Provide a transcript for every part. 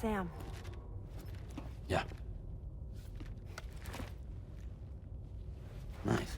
Sam. Yeah. Nice.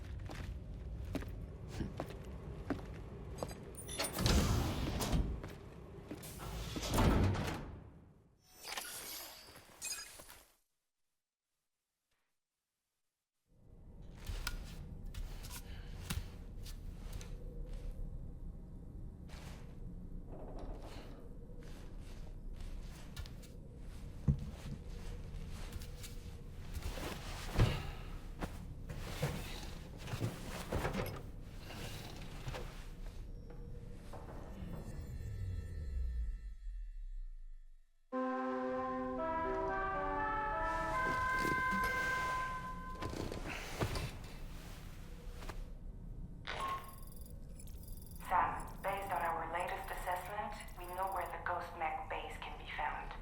Sam, based on our latest assessment, we know where the Ghost Mech base can be found.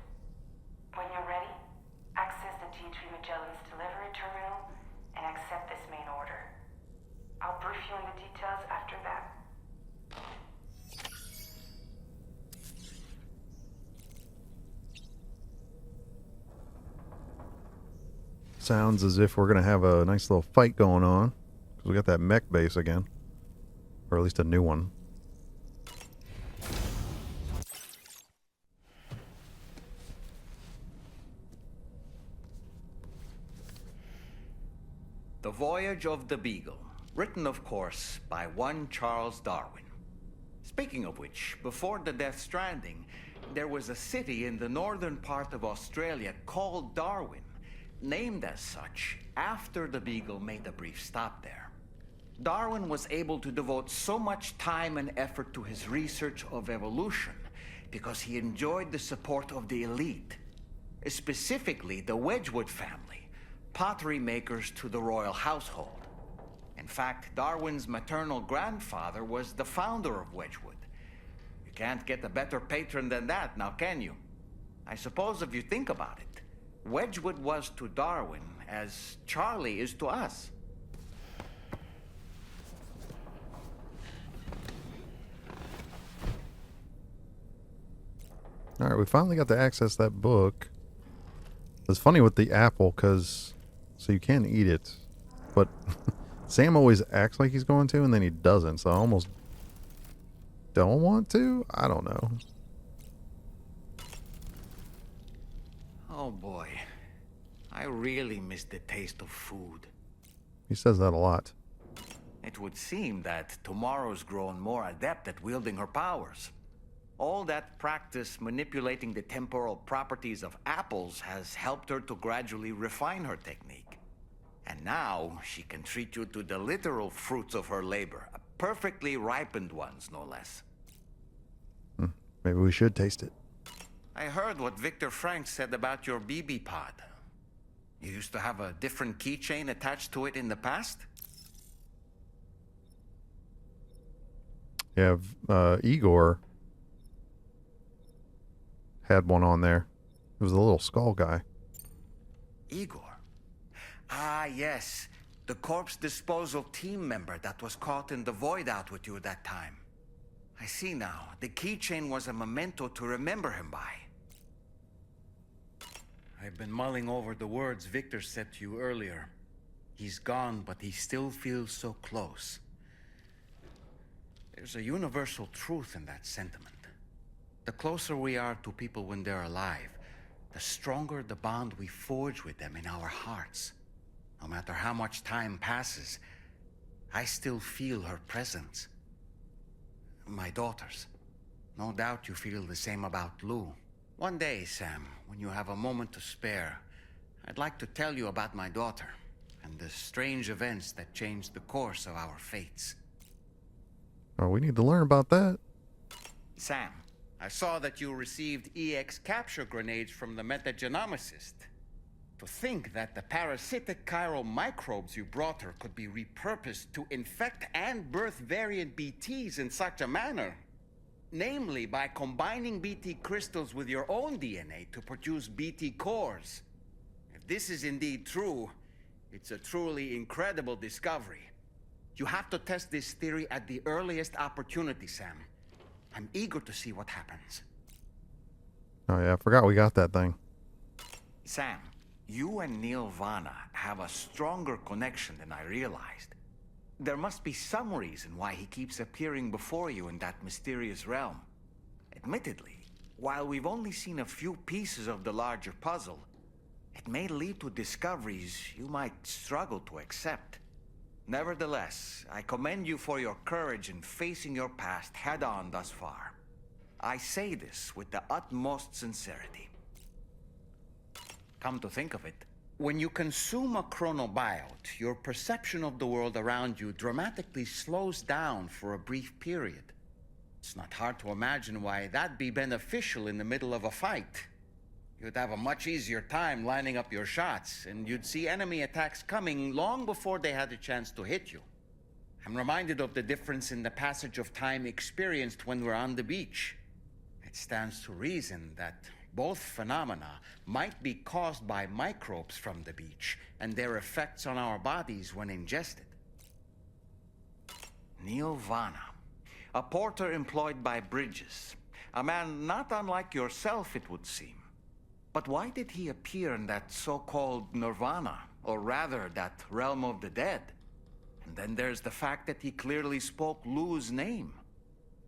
When you're ready, access the G3 Magellan's delivery terminal and accept this main order. I'll brief you on the details after that. Sounds as if we're gonna have a nice little fight going on. Because we got that mech base again. Or at least a new one. The Voyage of the Beagle. Written, of course, by one Charles Darwin. Speaking of which, before the Death Stranding, there was a city in the northern part of Australia called Darwin, named as such after the Beagle made a brief stop there. Darwin was able to devote so much time and effort to his research of evolution because he enjoyed the support of the elite, specifically the Wedgwood family, pottery makers to the royal household. In fact, Darwin's maternal grandfather was the founder of Wedgwood. You can't get a better patron than that, now can you? I suppose if you think about it, Wedgwood was to Darwin as Charlie is to us. Alright, we finally got to access that book. It's funny with the apple, because... So you can eat it. But Sam always acts like he's going to, and then he doesn't. So I almost don't want to? I don't know. Oh boy. I really miss the taste of food. He says that a lot. It would seem that tomorrow's grown more adept at wielding her powers. All that practice manipulating the temporal properties of apples has helped her to gradually refine her technique. And now she can treat you to the literal fruits of her labor, perfectly ripened ones, no less. Maybe we should taste it. I heard what Victor Frank said about your BB pod. You used to have a different keychain attached to it in the past? Yeah, Igor had one on there. It was a little skull guy. Igor? Ah, yes. The corpse disposal team member that was caught in the void out with you that time. I see now. The keychain was a memento to remember him by. I've been mulling over the words Victor said to you earlier. He's gone, but he still feels so close. There's a universal truth in that sentiment. The closer we are to people when they're alive, the stronger the bond we forge with them in our hearts. No matter how much time passes, I still feel her presence. My daughters. No doubt you feel the same about Lou. One day, Sam, when you have a moment to spare, I'd like to tell you about my daughter and the strange events that changed the course of our fates. Oh, we need to learn about that. Sam, I saw that you received EX capture grenades from the metagenomicist. To think that the parasitic chiral microbes you brought her could be repurposed to infect and birth variant BTs in such a manner. Namely, by combining BT crystals with your own DNA to produce BT cores. If this is indeed true, it's a truly incredible discovery. You have to test this theory at the earliest opportunity, Sam. I'm eager to see what happens. Oh yeah, I forgot we got that thing. Sam, you and Neil Vana have a stronger connection than I realized. There must be some reason why he keeps appearing before you in that mysterious realm. Admittedly, while we've only seen a few pieces of the larger puzzle, it may lead to discoveries you might struggle to accept. Nevertheless, I commend you for your courage in facing your past head-on thus far. I say this with the utmost sincerity. Come to think of it, when you consume a chronobiote, your perception of the world around you dramatically slows down for a brief period. It's not hard to imagine why that'd be beneficial in the middle of a fight. You'd have a much easier time lining up your shots, and you'd see enemy attacks coming long before they had a chance to hit you. I'm reminded of the difference in the passage of time experienced when we're on the beach. It stands to reason that both phenomena might be caused by microbes from the beach and their effects on our bodies when ingested. Neil Vana, a porter employed by Bridges, a man not unlike yourself, it would seem. But why did he appear in that so-called nirvana, or rather, that realm of the dead? And then there's the fact that he clearly spoke Lou's name.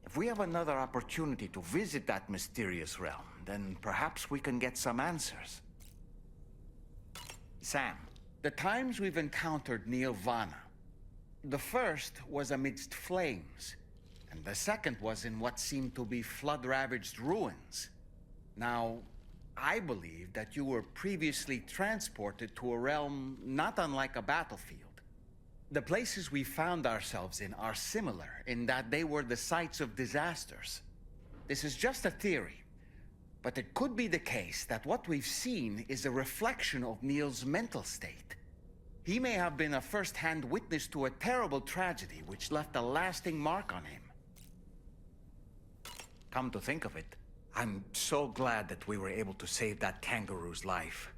If we have another opportunity to visit that mysterious realm, then perhaps we can get some answers. Sam, the times we've encountered Neil Vana, the first was amidst flames, and the second was in what seemed to be flood-ravaged ruins. Now, I believe that you were previously transported to a realm not unlike a battlefield. The places we found ourselves in are similar in that they were the sites of disasters. This is just a theory, but it could be the case that what we've seen is a reflection of Neil's mental state. He may have been a first-hand witness to a terrible tragedy which left a lasting mark on him. Come to think of it, I'm so glad that we were able to save that kangaroo's life.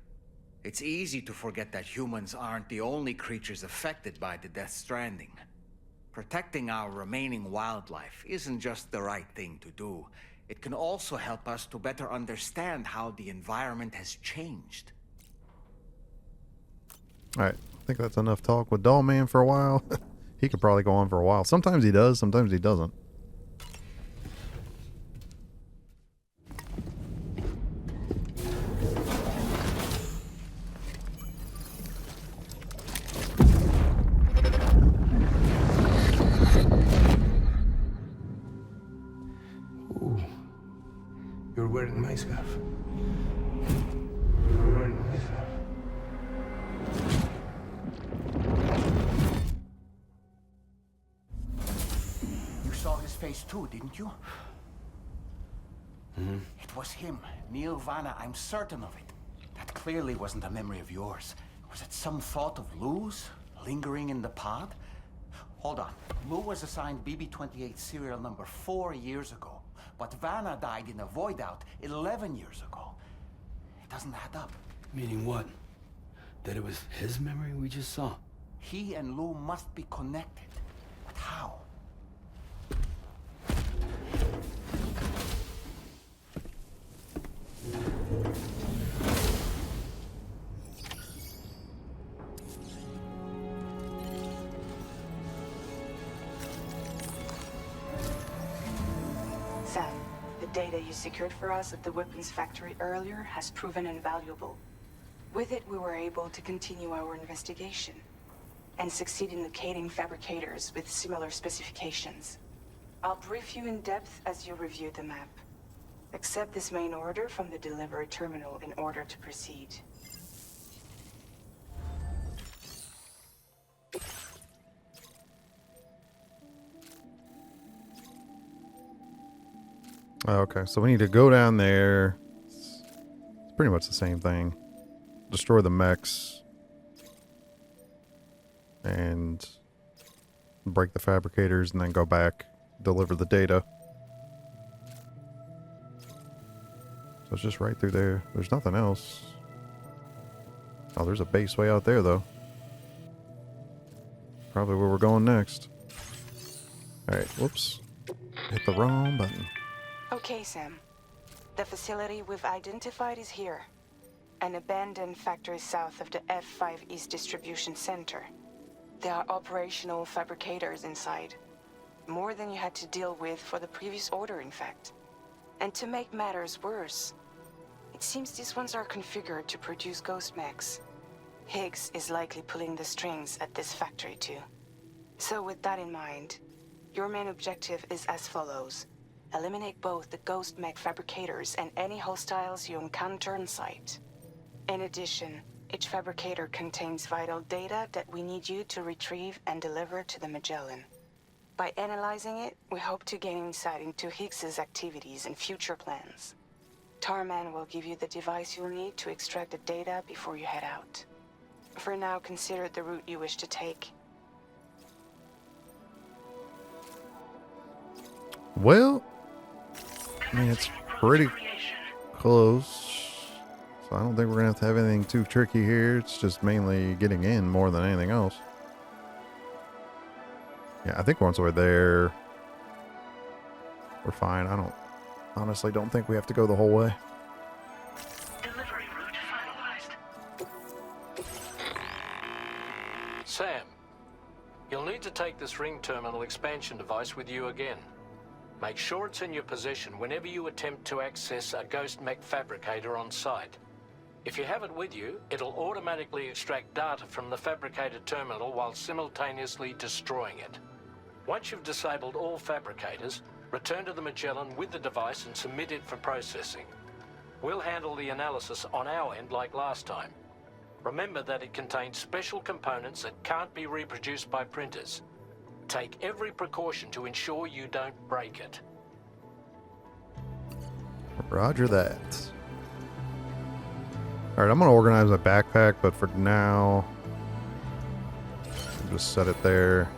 It's easy to forget that humans aren't the only creatures affected by the Death Stranding. Protecting our remaining wildlife isn't just the right thing to do. It can also help us to better understand how the environment has changed. Alright, I think that's enough talk with Doll Man for a while. He could probably go on for a while. Sometimes he does, sometimes he doesn't. You're wearing my scarf. You're wearing my scarf. You saw his face too, didn't you? Mm-hmm. It was him, Neil Vana, I'm certain of it. That clearly wasn't a memory of yours. Was it some thought of Lou's, lingering in the pod? Hold on. Lou was assigned BB-28 serial number 4 years ago. But Vanna died in a void out 11 years ago. It doesn't add up. Meaning what? That it was his memory we just saw? He and Lou must be connected. But how? Sam, the data you secured for us at the weapons factory earlier has proven invaluable. With it, we were able to continue our investigation and succeed in locating fabricators with similar specifications. I'll brief you in depth as you review the map. Accept this main order from the delivery terminal in order to proceed. Okay, so we need to go down there. It's pretty much the same thing. Destroy the mechs. And break the fabricators and then go back, deliver the data. So it's just right through there. There's nothing else. Oh, there's a base way out there, though. Probably where we're going next. Alright, whoops. Hit the wrong button. Okay, Sam. The facility we've identified is here. An abandoned factory south of the F5 East Distribution Center. There are operational fabricators inside. More than you had to deal with for the previous order, in fact. And to make matters worse, it seems these ones are configured to produce ghost mechs. Higgs is likely pulling the strings at this factory too. So with that in mind, your main objective is as follows. Eliminate both the ghost mech fabricators and any hostiles you encounter on site. In addition, each fabricator contains vital data that we need you to retrieve and deliver to the Magellan. By analyzing it, we hope to gain insight into Higgs's activities and future plans. Tarman will give you the device you'll need to extract the data before you head out. For now, consider the route you wish to take. Well, I mean, it's pretty close. So I don't think we're going to have anything too tricky here. It's just mainly getting in more than anything else. Yeah, I think once we're there, we're fine. Honestly don't think we have to go the whole way. Delivery route finalized. Sam, you'll need to take this ring terminal expansion device with you again. Make sure it's in your possession whenever you attempt to access a ghost mech fabricator on site. If you have it with you, it'll automatically extract data from the fabricator terminal while simultaneously destroying it. Once you've disabled all fabricators, return to the Magellan with the device and submit it for processing. We'll handle the analysis on our end like last time. Remember that it contains special components that can't be reproduced by printers. Take every precaution to ensure you don't break it. Roger that. Alright, I'm going to organize my backpack, but for now, I'll just set it there.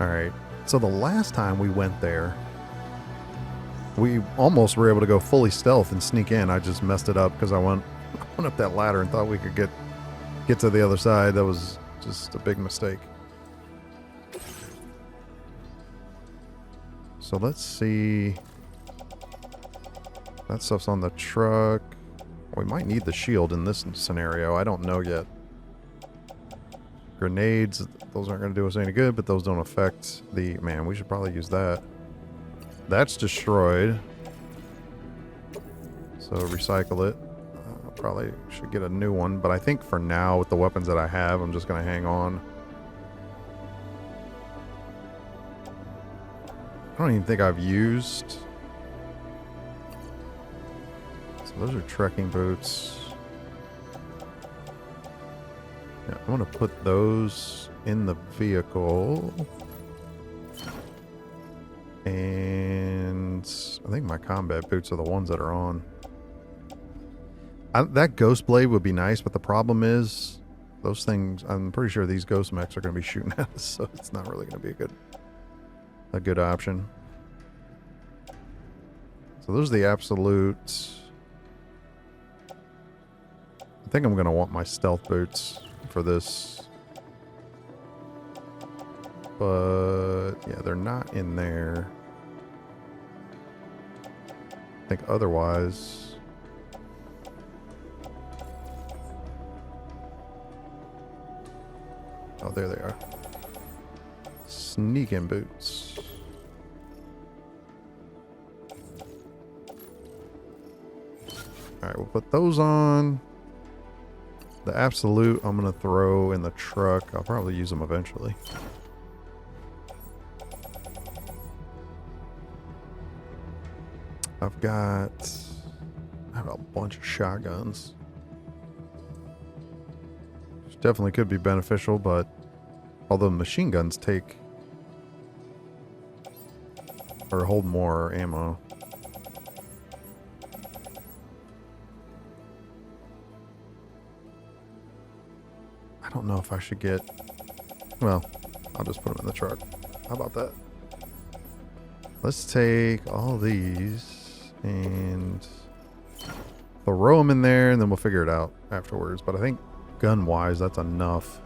Alright, so the last time we went there, we almost were able to go fully stealth and sneak in. I just messed it up because I went up that ladder and thought we could get to the other side. That was just a big mistake. So let's see. That stuff's on the truck. We might need the shield in this scenario. I don't know yet. Grenades, those aren't going to do us any good, but those don't affect the... Man, we should probably use that. That's destroyed. So recycle it. Probably should get a new one, but I think for now, with the weapons that I have, I'm just going to hang on. I don't even think I've used... Those are trekking boots. Yeah, I'm going to put those in the vehicle. And I think my combat boots are the ones that are on. That ghost blade would be nice, but the problem is those things, I'm pretty sure these ghost mechs are going to be shooting at us, so it's not really going to be a good option. So those are the absolutes. I think I'm going to want my stealth boots for this. But, yeah, they're not in there. I think otherwise... Oh, there they are. Sneaking boots. Alright, we'll put those on. The absolute I'm going to throw in the truck. I'll probably use them eventually. I have a bunch of shotguns. Which definitely could be beneficial, but although machine guns take or hold more ammo. I don't know if I should get... Well, I'll just put them in the truck. How about that? Let's take all these and throw them in there, and then we'll figure it out afterwards. But I think gun-wise, that's enough.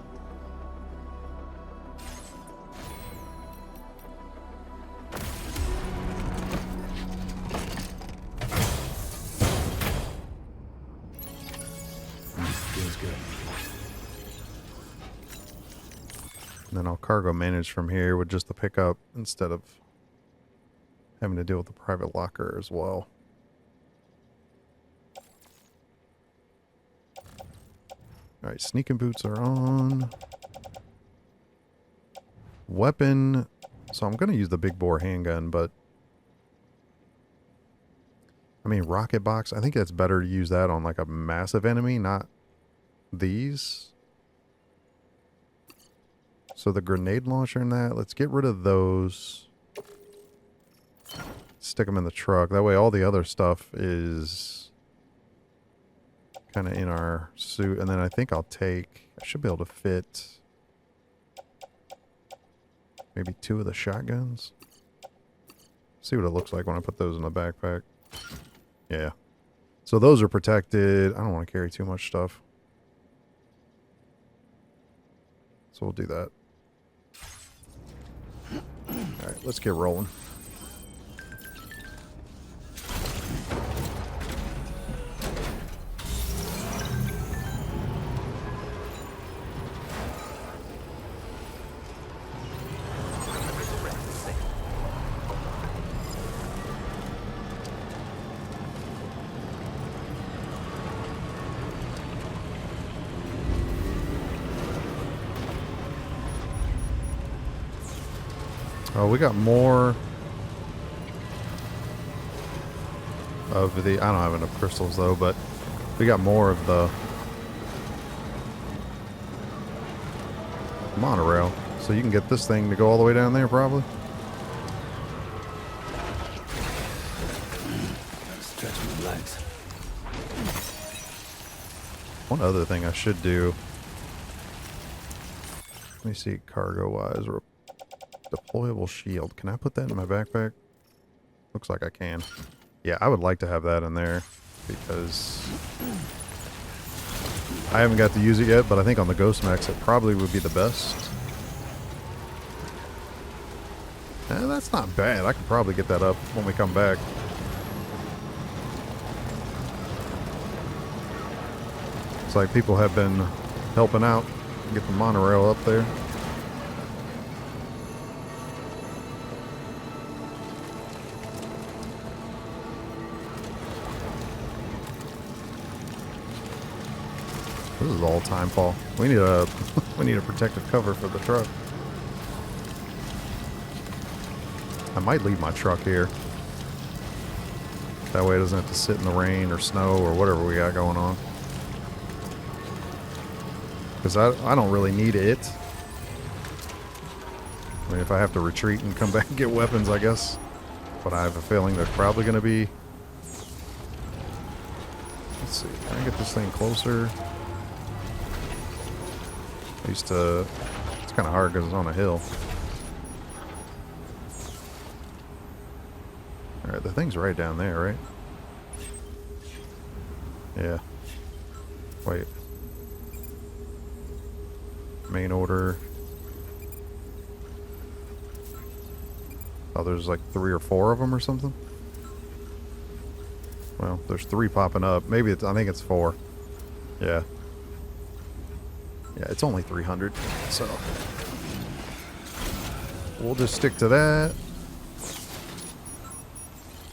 And then I'll cargo manage from here with just the pickup instead of having to deal with the private locker as well. Alright, sneaking boots are on. Weapon. So I'm going to use the big bore handgun, but I mean, rocket box, I think it's better to use that on like a massive enemy, not these. So the grenade launcher and that, let's get rid of those. Stick them in the truck. That way all the other stuff is kind of in our suit. And then I think I should be able to fit maybe 2 of the shotguns. See what it looks like when I put those in the backpack. Yeah. So those are protected. I don't want to carry too much stuff. So we'll do that. Alright, let's get rolling. Oh, we got more of the... I don't have enough crystals, though, but we got more of the monorail. So you can get this thing to go all the way down there, probably. Stretch my legs. One other thing I should do... Let me see, cargo-wise. Deployable shield. Can I put that in my backpack? Looks like I can. Yeah, I would like to have that in there because I haven't got to use it yet, but I think on the Ghost Mechs it probably would be the best. That's not bad. I could probably get that up when we come back. It's like people have been helping out, get the monorail up there. This is all time fall. We need a protective cover for the truck. I might leave my truck here. That way it doesn't have to sit in the rain or snow or whatever we got going on. Because I don't really need it. I mean, if I have to retreat and come back and get weapons, I guess. But I have a feeling there's probably going to be... Let's see. Can I get this thing closer? It's kind of hard because it's on a hill. Alright, the thing's right down there, right? Yeah. Wait. Main order. Oh, there's like 3 or 4 of them or something? Well, there's 3 popping up. Maybe I think it's 4. Yeah. Yeah, it's only 300, so we'll just stick to that.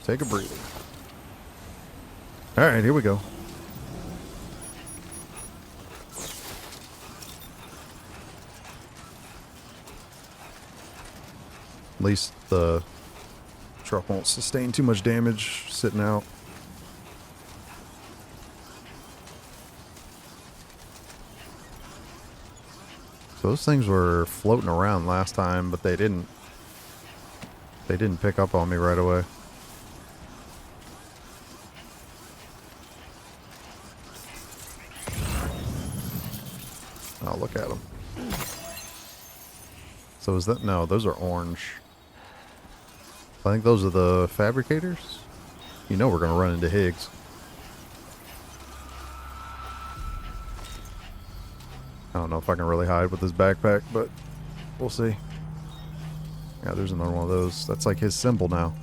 Take a breather. All right, here we go. At least the truck won't sustain too much damage sitting out. Those things were floating around last time, but they didn't pick up on me right away. Oh, look at them. So is that... No, those are orange. I think those are the fabricators. You know we're going to run into Higgs. I don't know if I can really hide with this backpack, but we'll see. Yeah, there's another one of those. That's like his symbol now.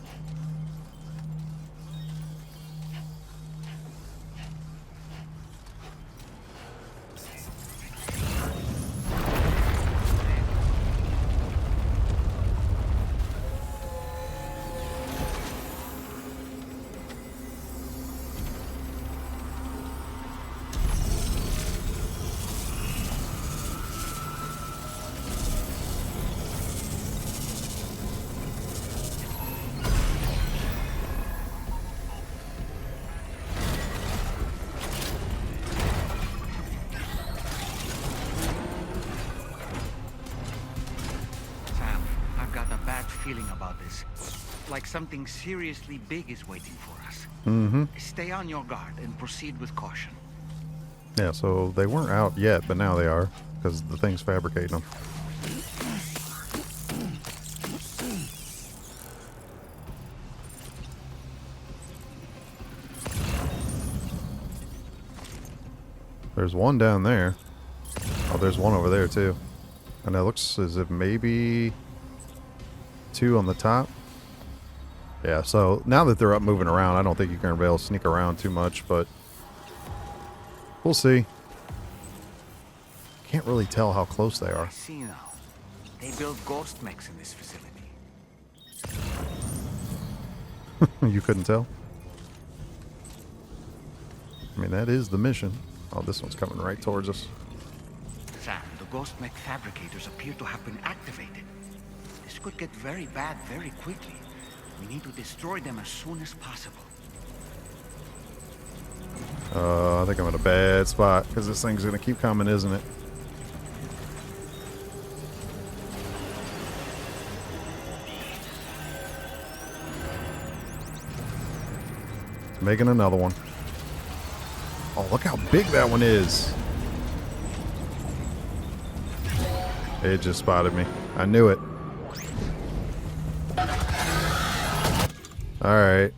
about this. Like something seriously big is waiting for us. Mm-hmm. Stay on your guard and proceed with caution. Yeah, so they weren't out yet, but now they are, because the thing's fabricating them. There's one down there. Oh, there's one over there too. And it looks as if maybe 2 on the top. Yeah, so now that they're up moving around, I don't think you're going to be able to sneak around too much, but we'll see. Can't really tell how close they are. I see now. They build ghost mechs in this facility. You couldn't tell? I mean, that is the mission. Oh, this one's coming right towards us. Sam, the ghost mech fabricators appear to have been activated. This could get very bad very quickly. We need to destroy them as soon as possible. I think I'm in a bad spot, because this thing's going to keep coming, isn't it? It's making another one. Oh, look how big that one is. It just spotted me. I knew it. Alright.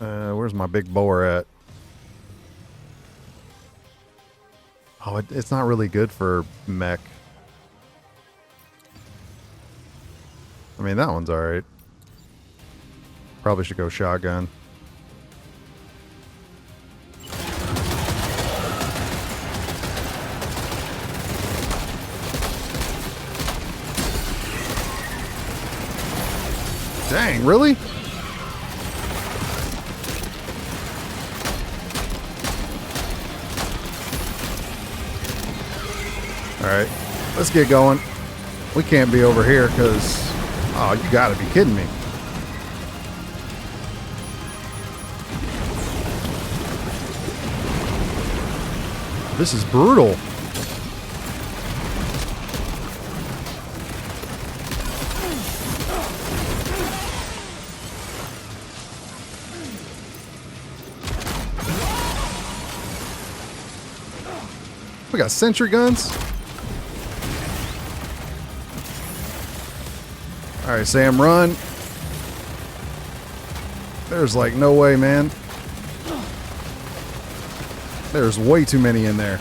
Where's my big boar at? Oh, it's not really good for mech. I mean, that one's alright. Probably should go shotgun. Dang, really? Alright, let's get going. We can't be over here because... Oh, you gotta be kidding me. This is brutal. We got sentry guns. All right, Sam, run. There's like no way, man. There's way too many in there.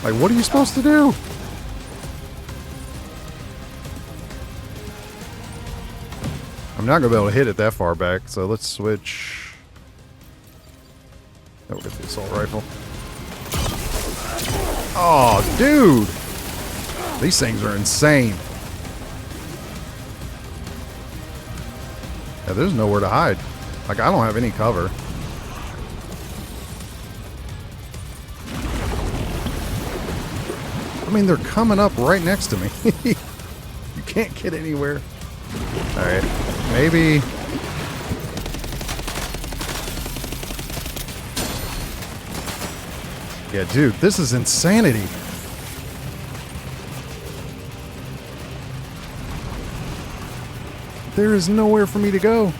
Like, what are you supposed to do? I'm not gonna be able to hit it that far back, so let's switch. Oh, we'll get the assault rifle. Oh, dude! These things are insane. Yeah, there's nowhere to hide. Like, I don't have any cover. I mean, they're coming up right next to me. You can't get anywhere. Alright, maybe... Yeah, dude, this is insanity. There is nowhere for me to go.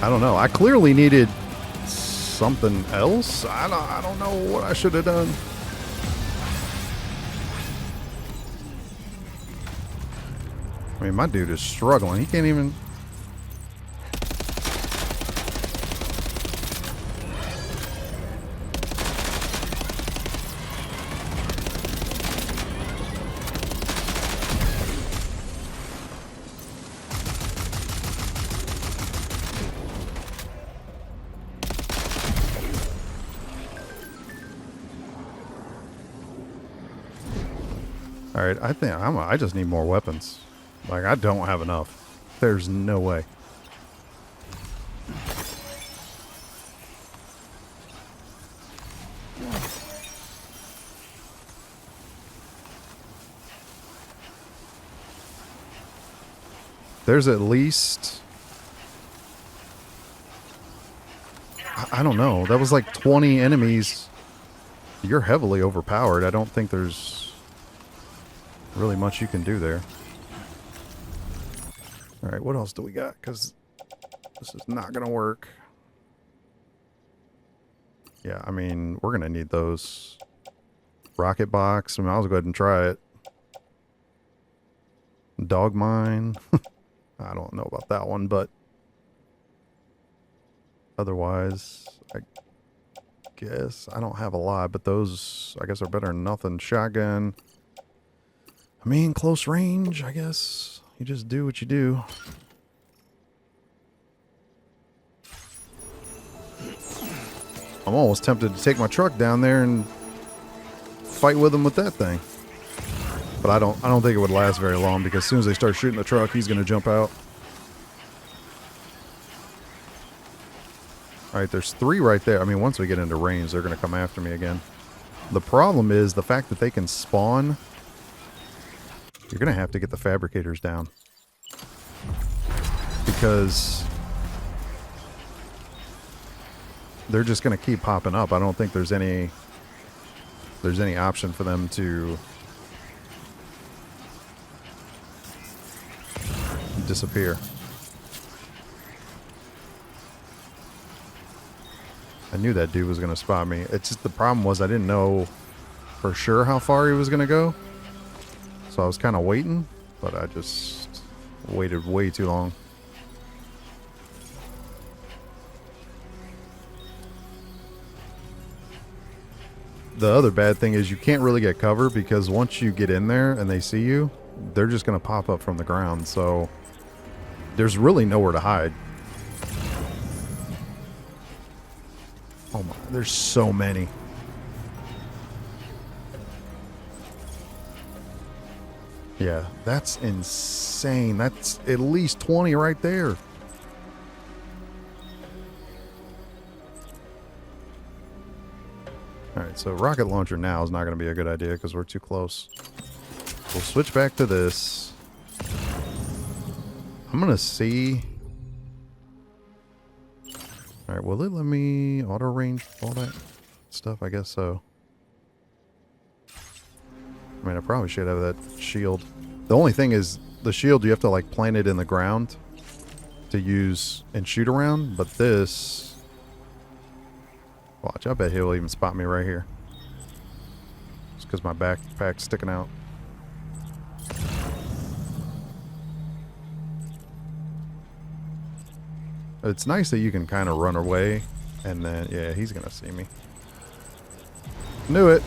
I don't know. I clearly needed something else. I don't know what I should have done. I mean, my dude is struggling. He can't even... Alright, I think I just need more weapons. Like, I don't have enough. There's no way. There's at least I don't know. That was like 20 enemies. You're heavily overpowered. I don't think there's really much you can do there. Alright, what else do we got? Because this is not going to work. Yeah, I mean, we're going to need those. Rocket box. I mean, I'll go ahead and try it. Dog mine. I don't know about that one, but otherwise, I guess I don't have a lot, but those, I guess, are better than nothing. Shotgun. I mean, close range, I guess. You just do what you do. I'm almost tempted to take my truck down there and fight with him with that thing. But I don't think it would last very long, because as soon as they start shooting the truck, he's going to jump out. Alright, there's 3 right there. I mean, once we get into range, they're going to come after me again. The problem is the fact that they can spawn. You're going to have to get the fabricators down. Because they're just going to keep popping up. I don't think there's any option for them to disappear. I knew that dude was going to spot me. It's just the problem was I didn't know for sure how far he was going to go. So I was kind of waiting, but I just waited way too long. The other bad thing is you can't really get cover, because once you get in there and they see you, they're just going to pop up from the ground. So there's really nowhere to hide. Oh my, there's so many. Yeah, that's insane. That's at least 20 right there. Alright, so rocket launcher now is not going to be a good idea because we're too close. We'll switch back to this. I'm going to see. Alright, will it let me auto range all that stuff? I guess so. I mean, I probably should have that shield. The only thing is, the shield, you have to like plant it in the ground to use and shoot around, but this... Watch, I bet he'll even spot me right here. Just because my backpack's sticking out. It's nice that you can kind of run away, and then, yeah, he's going to see me. Knew it.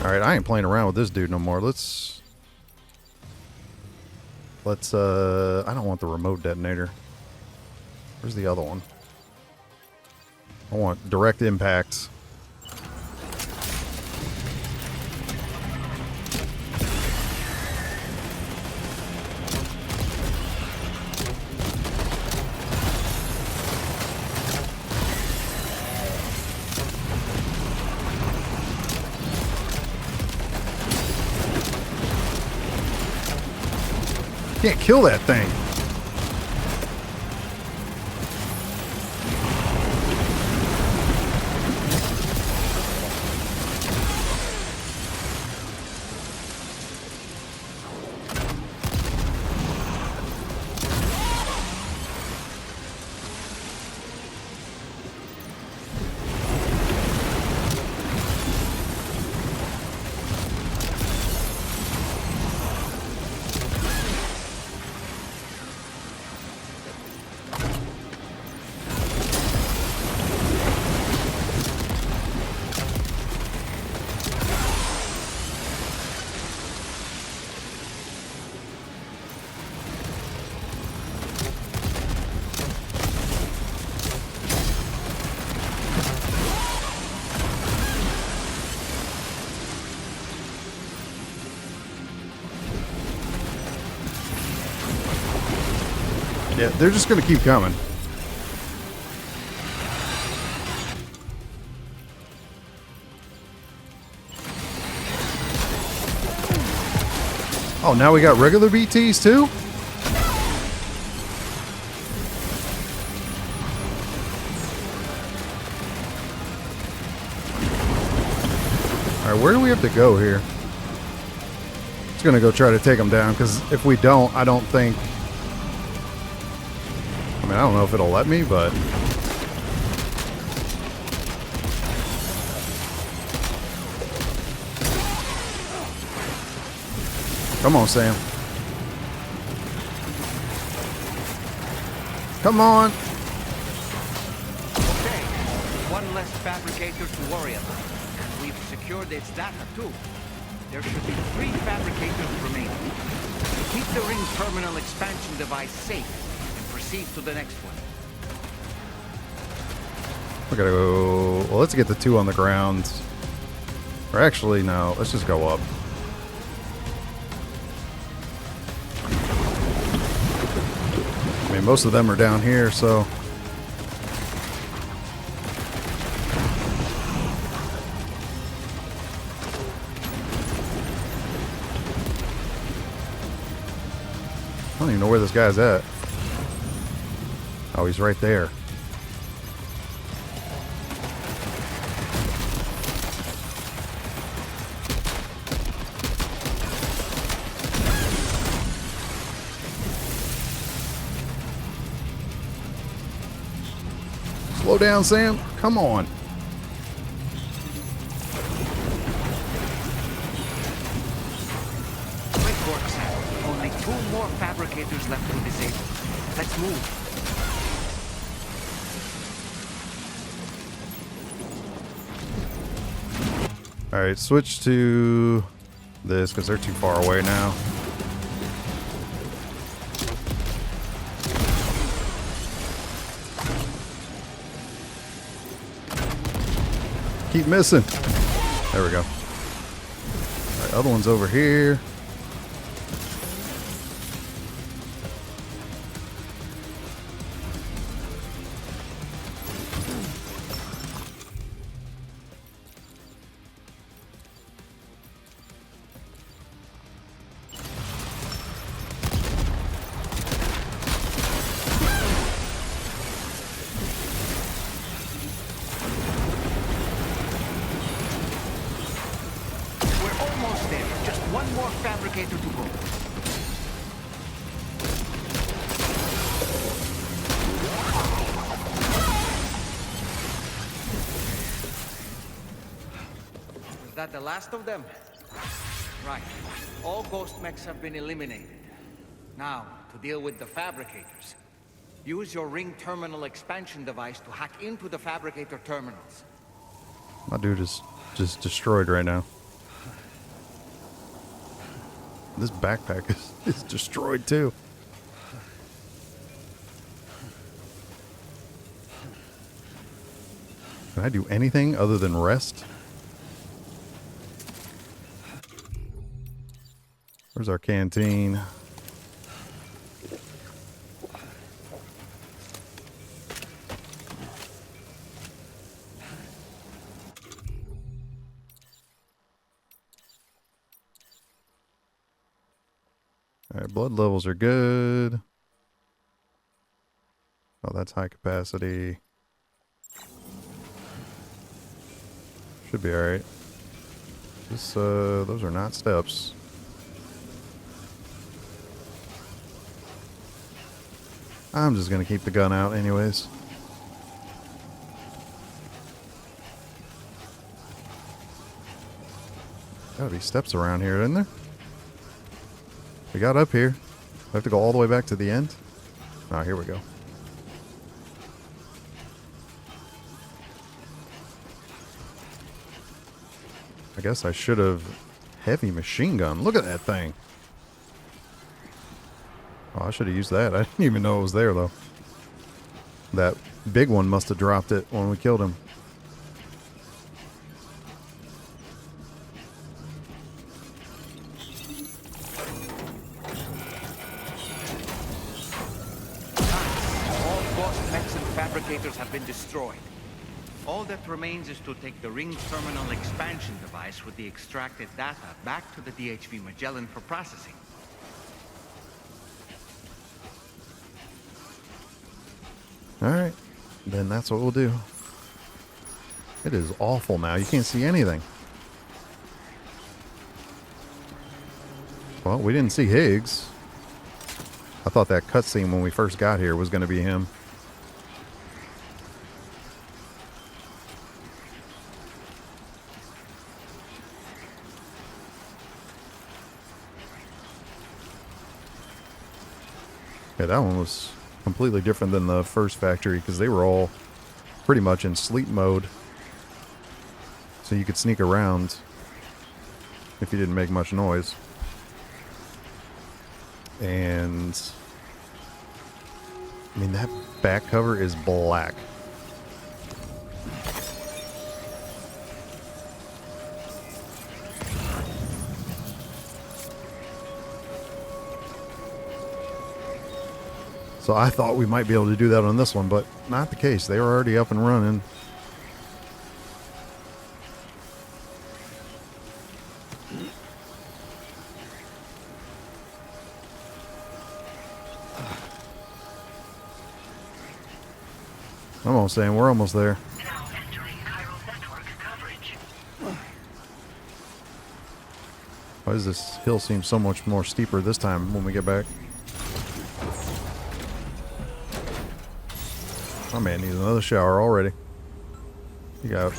Alright, I ain't playing around with this dude no more. Let's, I don't want the remote detonator. Where's the other one? I want direct impact. Can't kill that thing. Yeah, they're just going to keep coming. Oh, now we got regular BTs too? Alright, where do we have to go here? Just gonna go try to take them down, because if we don't, I don't think... I mean, I don't know if it'll let me, but... Come on, Sam. Come on. Okay, one less fabricator to worry about. And we've secured its data too. There should be 3 fabricators remaining. Keep the ring terminal expansion device safe and proceed to the next one. We gotta go... Well, let's get the 2 on the ground. Or actually, no. Let's just go up. I mean, most of them are down here, so... I don't even know where this guy's at. Oh, he's right there. Slow down, Sam. Come on. Quick work, Sam. Only 2 more fabricators left to disable. Let's move. Alright, switch to this because they're too far away now. Keep missing. There we go. Alright, other one's over here. One more fabricator to go. Is that the last of them? Right. All ghost mechs have been eliminated. Now, to deal with the fabricators. Use your ring terminal expansion device to hack into the fabricator terminals. My dude is just destroyed right now. This backpack is destroyed too. Can I do anything other than rest? Where's our canteen? Alright, blood levels are good. Oh, that's high capacity. Should be alright. This, those are not steps. I'm just gonna keep the gun out anyways. Gotta be steps around here, isn't there? We got up here. We have to go all the way back to the end? Oh, here we go. I guess I should have heavy machine gun. Look at that thing. Oh, I should have used that. I didn't even know it was there, though. That big one must have dropped it when we killed him. Fabricators have been destroyed. All that remains is to take the ring terminal expansion device with the extracted data back to the DHV Magellan for processing. Alright, then that's what we'll do. It is awful now. You can't see anything. Well, we didn't see Higgs. I thought that cutscene when we first got here was going to be him. Yeah, that one was completely different than the first factory because they were all pretty much in sleep mode. So you could sneak around if you didn't make much noise. And I mean, that back cover is black. So I thought we might be able to do that on this one, but not the case. They were already up and running. I'm almost saying we're almost there. Now entering chiral network coverage. Why does this hill seem so much more steeper this time when we get back? My man needs another shower already. He got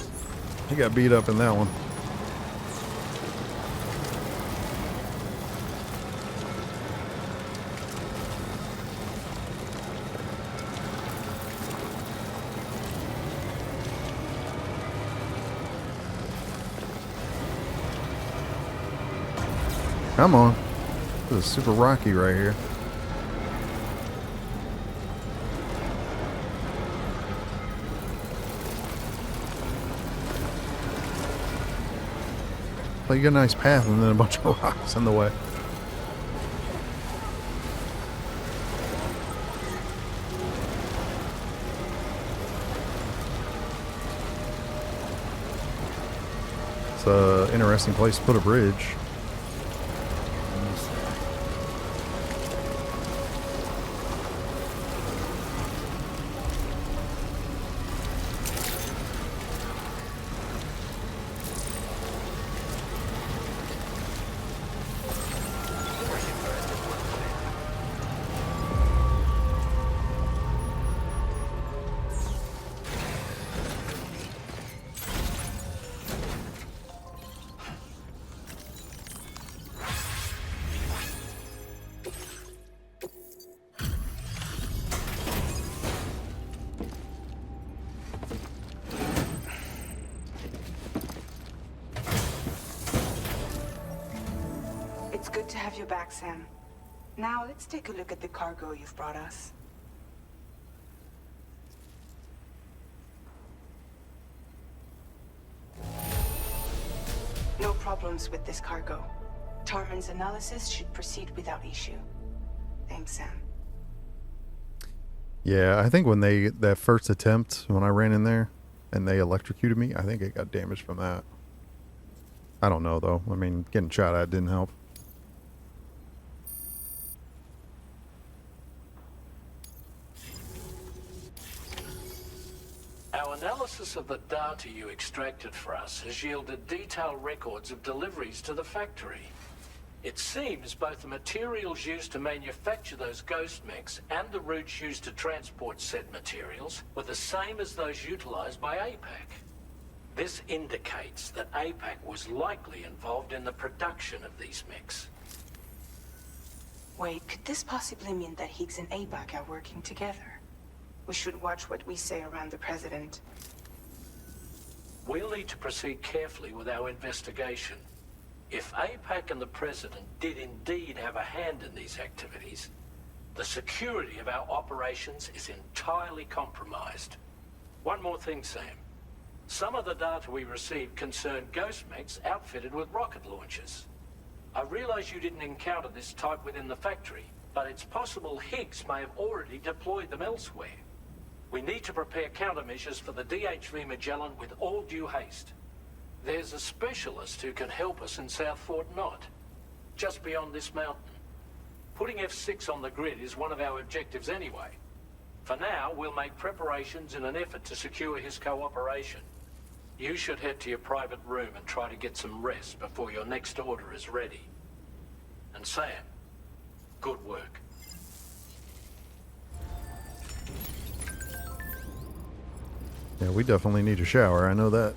beat up in that one. Come on. This is super rocky right here. Like you got a nice path and then a bunch of rocks in the way. It's an interesting place to put a bridge. It's good to have you back, Sam. Now let's take a look at the cargo you've brought us. No problems with this cargo. Tarman's analysis should proceed without issue. Thanks, Sam. Yeah, I think when that first attempt, when I ran in there and they electrocuted me, I think it got damaged from that. I don't know, though. I mean, getting shot at didn't help. Our analysis of the data you extracted for us has yielded detailed records of deliveries to the factory. It seems both the materials used to manufacture those ghost mechs and the routes used to transport said materials were the same as those utilized by APAC. This indicates that APAC was likely involved in the production of these mechs. Wait, could this possibly mean that Higgs and APAC are working together? We should watch what we say around the president. We'll need to proceed carefully with our investigation. If APAC and the president did indeed have a hand in these activities, the security of our operations is entirely compromised. One more thing, Sam. Some of the data we received concerned ghost mechs outfitted with rocket launchers. I realize you didn't encounter this type within the factory, but it's possible Higgs may have already deployed them elsewhere. We need to prepare countermeasures for the DHV Magellan with all due haste. There's a specialist who can help us in South Fort Knot, just beyond this mountain. Putting F6 on the grid is one of our objectives anyway. For now, we'll make preparations in an effort to secure his cooperation. You should head to your private room and try to get some rest before your next order is ready. And Sam, good work. Yeah, we definitely need a shower, I know that.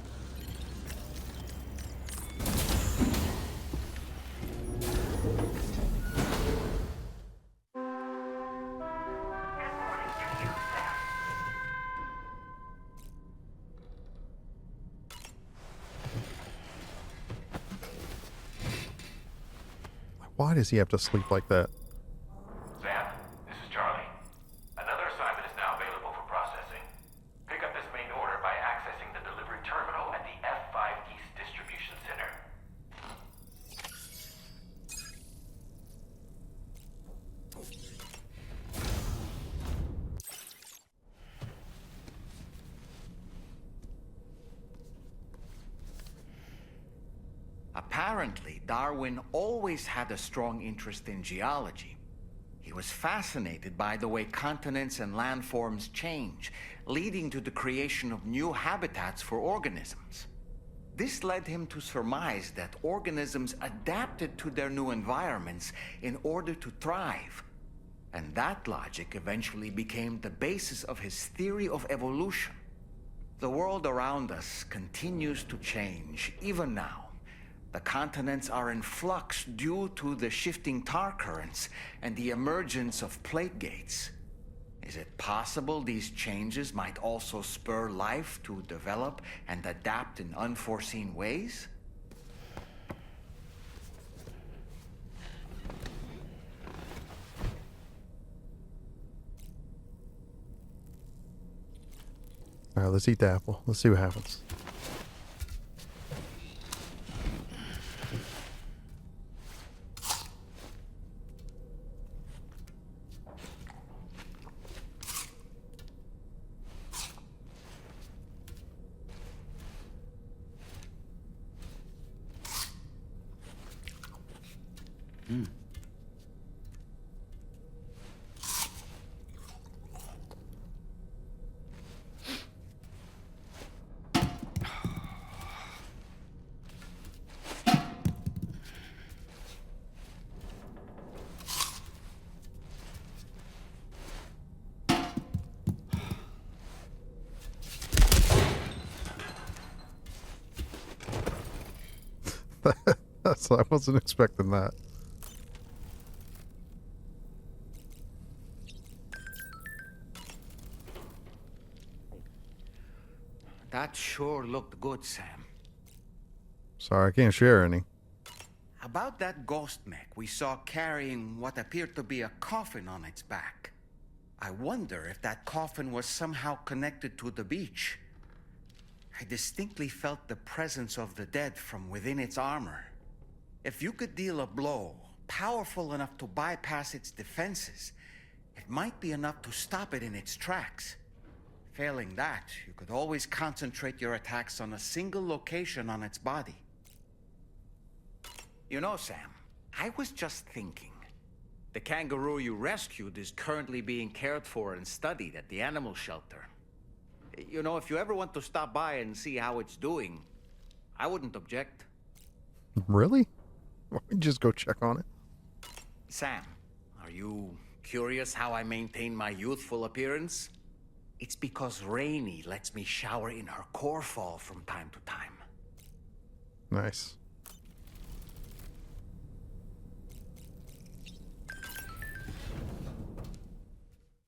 Why does he have to sleep like that? Sam, this is Charlie. Another assignment is now available for processing. Pick up this main order by accessing the delivery terminal at the F5 East Distribution Center. Apparently, Darwin always had a strong interest in geology. He was fascinated by the way continents and landforms change, leading to the creation of new habitats for organisms. This led him to surmise that organisms adapted to their new environments in order to thrive. And that logic eventually became the basis of his theory of evolution. The world around us continues to change, even now. The continents are in flux due to the shifting tar currents and the emergence of plate gates. Is it possible these changes might also spur life to develop and adapt in unforeseen ways? Alright, let's eat the apple. Let's see what happens. I wasn't expecting that. That sure looked good, Sam. Sorry, I can't share any. About that ghost mech we saw carrying what appeared to be a coffin on its back. I wonder if that coffin was somehow connected to the beach. I distinctly felt the presence of the dead from within its armor. If you could deal a blow powerful enough to bypass its defenses, it might be enough to stop it in its tracks. Failing that, you could always concentrate your attacks on a single location on its body. You know, Sam, I was just thinking. The kangaroo you rescued is currently being cared for and studied at the animal shelter. You know, if you ever want to stop by and see how it's doing, I wouldn't object. Really? Why don't you just go check on it? Sam, are you curious how I maintain my youthful appearance? It's because Rainey lets me shower in her core fall from time to time. Nice.